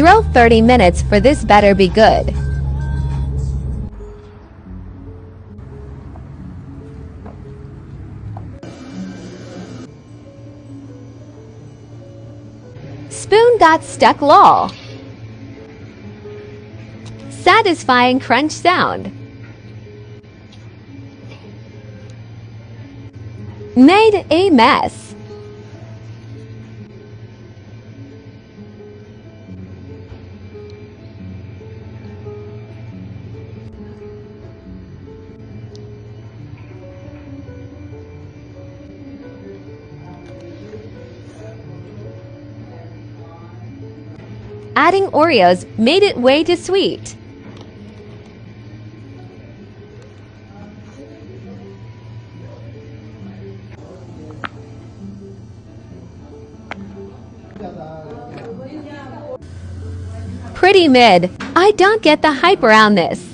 Drill 30 minutes for this better be good. Spoon got stuck lol. Satisfying crunch sound. Made a mess. Adding Oreos made it way too sweet. Pretty mid. I don't get the hype around this.